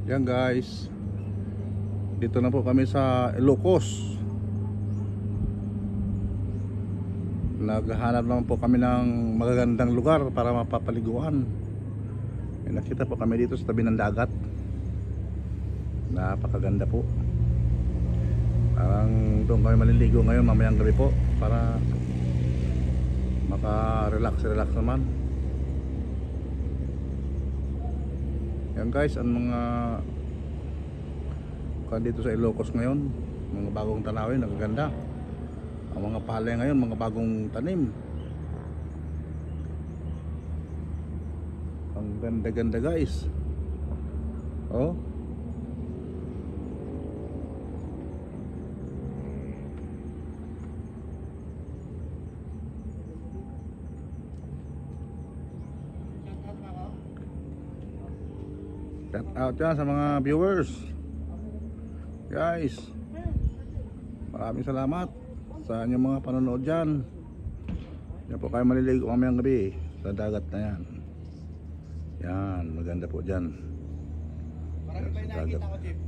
Yan guys, dito na po kami sa Ilocos. Naghahanap naman po kami ng magagandang lugar para mapapaliguan. May nakita po kami dito sa tabi ng dagat. Napakaganda po. Parang doon kami maliligo ngayon mamayang gabi po, para maka-relax naman. Yan guys, ang mga dito sa Ilocos ngayon, mga bagong tanawin, nagaganda. Ang mga palay ngayon, mga bagong tanim. Ang ganda-ganda guys. Oh. Shout out yan sa mga viewers. Guys, maraming salamat sa inyong mga panonood dyan. Yan po kayo maliligo mamayang gabi sa dagat na yan. Yan, maganda po dyan. Marami pa yung nakikita ko, Jeep.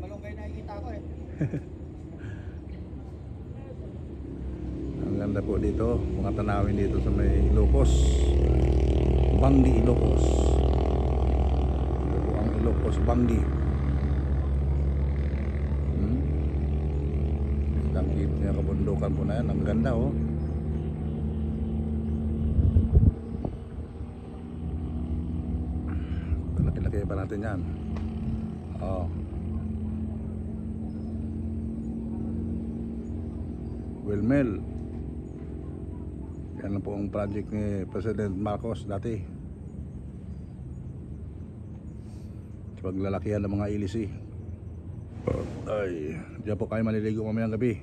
Malunggay nakikita ko eh. Ang ganda po dito, mga tanawin dito sa may Ilocos, Bangdi, Ilocos. Ito po ang Ilocos, Bangdi. Langit niya, kabundukan po na yan. Ang ganda oh. Laki-laki pa natin yan. Oh. Wilmel. Yan po ang project ni President Marcos dati. Sa paglalakihan ng mga ilisi. Ay, diyan po kayo maliligo mamayang gabi.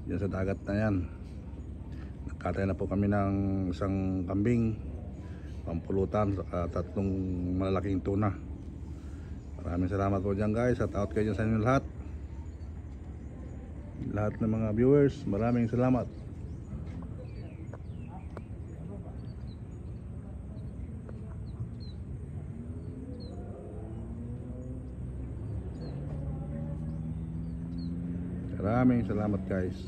Diyan sa dagat na yan. Nakatay na po kami ng isang kambing, pampulutan, saka 3 malalaking tuna. Maraming salamat po dyan guys. At out kayo dyan sa inyo lahat. Lahat ng mga viewers, maraming salamat. Maraming salamat guys.